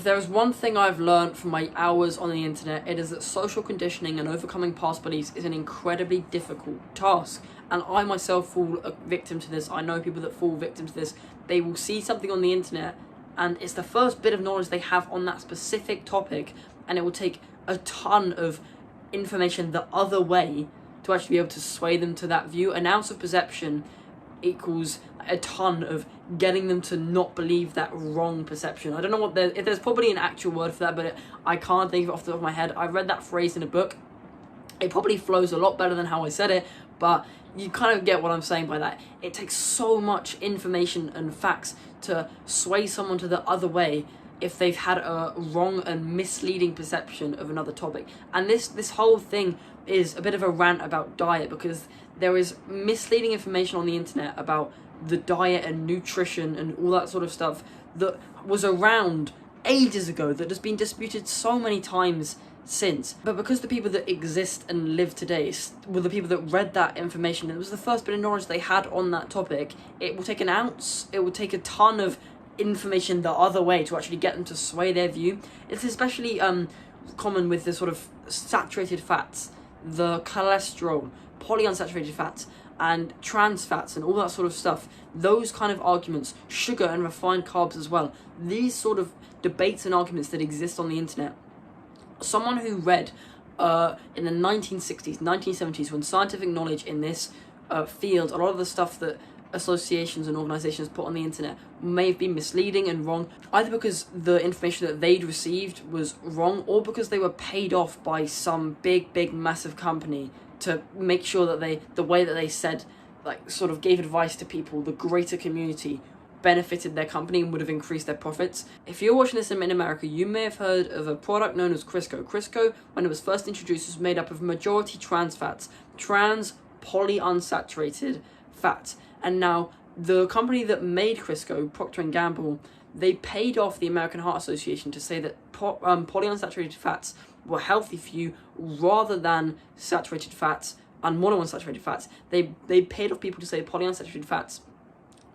there's one thing I've learned from my hours on the internet, it is that social conditioning and overcoming past beliefs is an incredibly difficult task. And I myself fall a victim to this. I know people that fall victim to this. They will see something on the internet and it's the first bit of knowledge they have on that specific topic, and it will take a ton of information the other way to actually be able to sway them to that view. An ounce of perception equals a ton of getting them to not believe that wrong perception. I don't know if there's probably an actual word for that, but I can't think of it off the top of my head. I read that phrase in a book. It probably flows a lot better than how I said it, but you kind of get what I'm saying by that. It takes so much information and facts to sway someone to the other way if they've had a wrong and misleading perception of another topic. And this whole thing is a bit of a rant about diet, because there is misleading information on the internet about the diet and nutrition and all that sort of stuff that was around ages ago, that has been disputed so many times since. But because the people that exist and live today were the people that read that information, it was the first bit of knowledge they had on that topic, it will take an ounce, it will take a ton of information the other way to actually get them to sway their view. It's especially common with the sort of saturated fats, the cholesterol, polyunsaturated fats, and trans fats and all that sort of stuff. Those kind of arguments, sugar and refined carbs as well, these sort of debates and arguments that exist on the internet. Someone who read in the 1960s, 1970s, when scientific knowledge in this field, a lot of the stuff that associations and organisations put on the internet may have been misleading and wrong, either because the information that they'd received was wrong, or because they were paid off by some big massive company to make sure that the way that they said, like, sort of gave advice to people, the greater community, benefited their company and would have increased their profits. If you're watching this in America, you may have heard of a product known as Crisco. Crisco, when it was first introduced, was made up of majority trans fats, trans polyunsaturated fats. And now the company that made Crisco, Procter & Gamble, they paid off the American Heart Association to say that polyunsaturated fats were healthy for you rather than saturated fats and monounsaturated fats. They paid off people to say polyunsaturated fats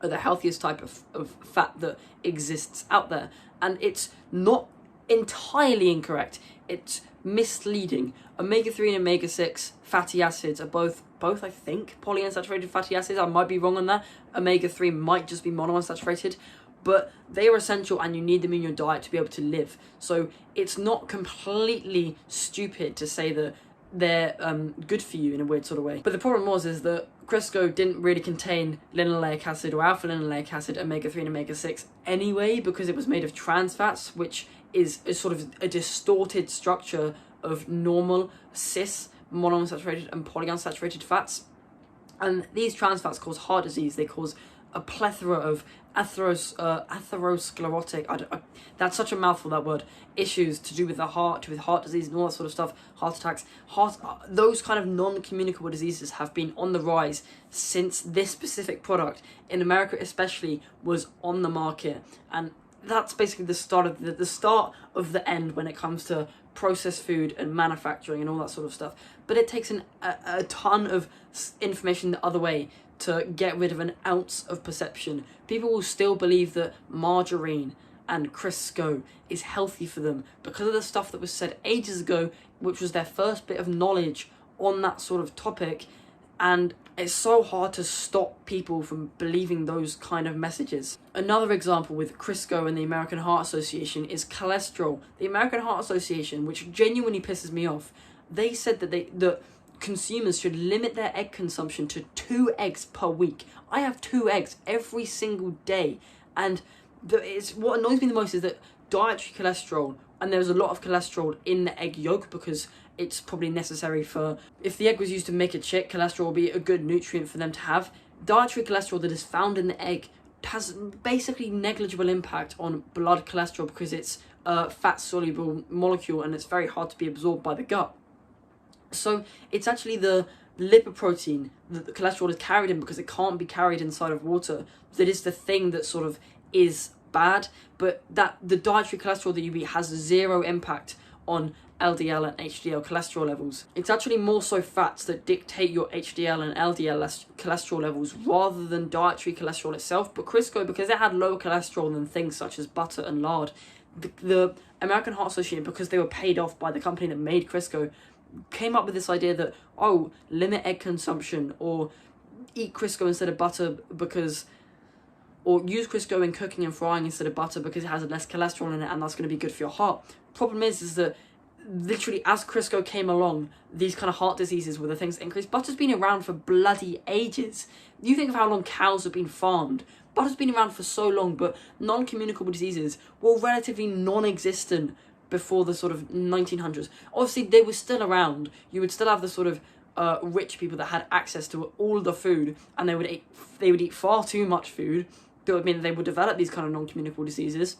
are the healthiest type of fat that exists out there. And it's not entirely incorrect. It's misleading. Omega-3 and omega-6 fatty acids are both I think, polyunsaturated fatty acids. I might be wrong on that. Omega-3 might just be monounsaturated, but they are essential and you need them in your diet to be able to live. So it's not completely stupid to say that they're good for you in a weird sort of way. But the problem is that Crisco didn't really contain linoleic acid or alpha linoleic acid, omega-3 and omega-6 anyway, because it was made of trans fats, which is sort of a distorted structure of normal cis monounsaturated and polyunsaturated fats. And these trans fats cause heart disease. They cause a plethora of atherosclerotic, that's such a mouthful, that word, issues to do with the heart, with heart disease and all that sort of stuff, heart attacks, those kind of non-communicable diseases have been on the rise since this specific product, in America especially, was on the market. And that's basically the start of the end when it comes to processed food and manufacturing and all that sort of stuff. But it takes a ton of information the other way to get rid of an ounce of perception. People will still believe that margarine and Crisco is healthy for them because of the stuff that was said ages ago, which was their first bit of knowledge on that sort of topic. And it's so hard to stop people from believing those kind of messages. Another example with Crisco and the American Heart Association is cholesterol. The American Heart Association, which genuinely pisses me off, they said that consumers should limit their egg consumption to 2 eggs per week. I have 2 eggs every single day, and what annoys me the most is that dietary cholesterol, and there's a lot of cholesterol in the egg yolk because it's probably necessary for, if the egg was used to make a chick, cholesterol will be a good nutrient for them to have. Dietary cholesterol that is found in the egg has basically negligible impact on blood cholesterol because it's a fat-soluble molecule and it's very hard to be absorbed by the gut. So it's actually the lipoprotein that the cholesterol is carried in, because it can't be carried inside of water, that is the thing that sort of is bad. But that the dietary cholesterol that you eat has zero impact on LDL and HDL cholesterol levels. It's actually more so fats that dictate your HDL and LDL cholesterol levels rather than dietary cholesterol itself. But Crisco, because it had lower cholesterol than things such as butter and lard, the American Heart Association, because they were paid off by the company that made Crisco, came up with this idea that, oh, limit egg consumption, or eat Crisco instead of butter because, or use Crisco in cooking and frying instead of butter because it has less cholesterol in it and that's going to be good for your heart. Problem is that literally as Crisco came along, these kind of heart diseases were the things that increased. Butter's been around for bloody ages. You think of how long cows have been farmed. Butter's been around for so long, but non-communicable diseases were relatively non-existent before the sort of 1900s. Obviously, they were still around. You would still have the sort of rich people that had access to all the food, and they would eat far too much food. That would mean they would develop these kind of non-communicable diseases.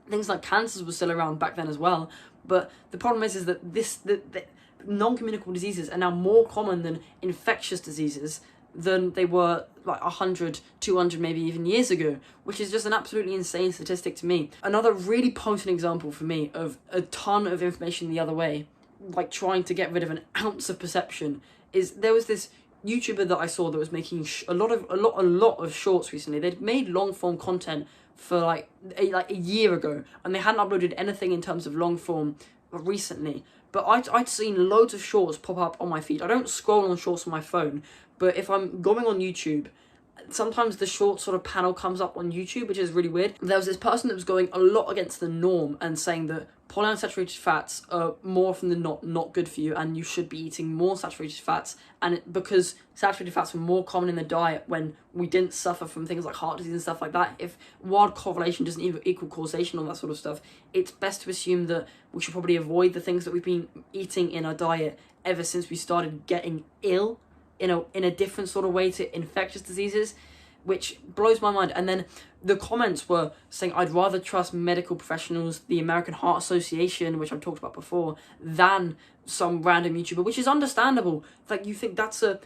Things like cancers were still around back then as well. But the problem is that the non-communicable diseases are now more common than infectious diseases than they were like 100, 200, maybe even years ago, which is just an absolutely insane statistic to me. Another really potent example for me of a ton of information the other way, like trying to get rid of an ounce of perception, is there was this YouTuber that I saw that was making a lot of shorts recently. They'd made long form content for like a year ago, and they hadn't uploaded anything in terms of long form recently. But I'd seen loads of shorts pop up on my feed. I don't scroll on shorts on my phone, but if I'm going on YouTube, sometimes the short sort of panel comes up on YouTube, which is really weird. There was this person that was going a lot against the norm and saying that polyunsaturated fats are more often than not good for you, and you should be eating more saturated fats. And because saturated fats were more common in the diet when we didn't suffer from things like heart disease and stuff like that, if wild correlation doesn't equal causation, all that sort of stuff, it's best to assume that we should probably avoid the things that we've been eating in our diet ever since we started getting ill in a different sort of way to infectious diseases, which blows my mind. And then the comments were saying, I'd rather trust medical professionals, the American Heart Association, which I've talked about before, than some random YouTuber, which is understandable. Like, you think that's a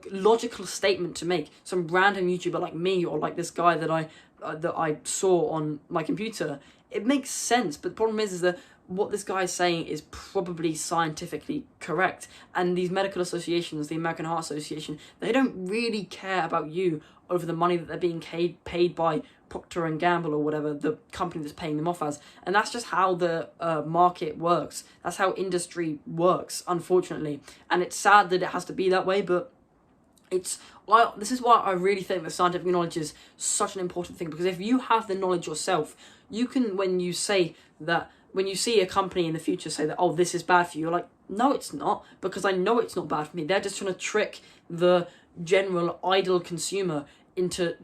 logical statement to make. Some random YouTuber like me, or like this guy that I saw on my computer. It makes sense, but the problem is that what this guy is saying is probably scientifically correct. And these medical associations, the American Heart Association, they don't really care about you over the money that they're being paid by Procter & Gamble or whatever, the company that's paying them off as. And that's just how the market works. That's how industry works, unfortunately. And it's sad that it has to be that way, but this is why I really think that scientific knowledge is such an important thing, because if you have the knowledge yourself, you can, when you see a company in the future say that, oh, this is bad for you, you're like, no, it's not, because I know it's not bad for me. They're just trying to trick the general idle consumer into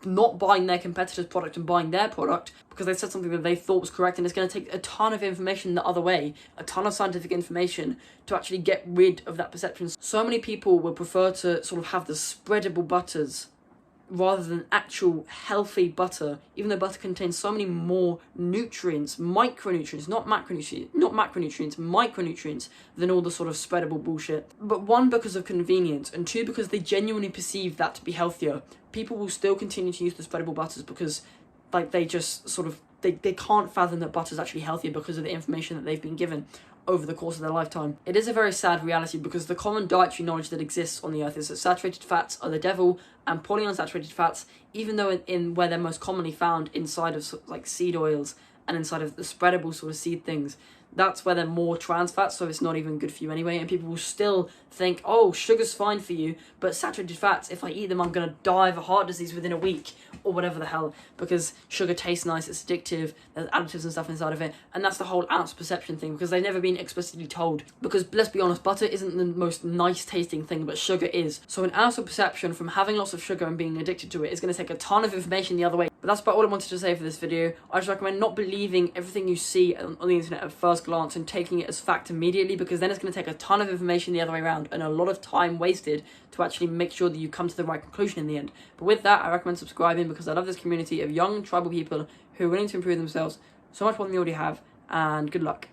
not buying their competitor's product and buying their product because they said something that they thought was correct. And it's going to take a ton of information the other way, a ton of scientific information to actually get rid of that perception. So many people would prefer to sort of have the spreadable butters rather than actual healthy butter, even though butter contains so many more nutrients, micronutrients, not macronutrients, micronutrients, than all the sort of spreadable bullshit. But one, because of convenience, and two, because they genuinely perceive that to be healthier. People will still continue to use the spreadable butters because, like, they just sort of, they can't fathom that butter's actually healthier because of the information that they've been given over the course of their lifetime. It is a very sad reality, because the common dietary knowledge that exists on the earth is that saturated fats are the devil, and polyunsaturated fats, even though in where they're most commonly found inside of like seed oils and inside of the spreadable sort of seed things, that's where they're more trans fats, so it's not even good for you anyway. And people will still think, oh, sugar's fine for you, but saturated fats, if I eat them, I'm going to die of a heart disease within a week, or whatever the hell, because sugar tastes nice, it's addictive, there's additives and stuff inside of it. And that's the whole ounce perception thing, because they've never been explicitly told. Because let's be honest, butter isn't the most nice tasting thing, but sugar is. So an ounce of perception from having lots of sugar and being addicted to it is going to take a ton of information the other way. But that's about all I wanted to say for this video. I just recommend not believing everything you see on the internet at first glance and taking it as fact immediately, because then it's going to take a ton of information the other way around and a lot of time wasted to actually make sure that you come to the right conclusion in the end. But with that, I recommend subscribing, because I love this community of young tribal people who are willing to improve themselves so much more than they already have, and good luck.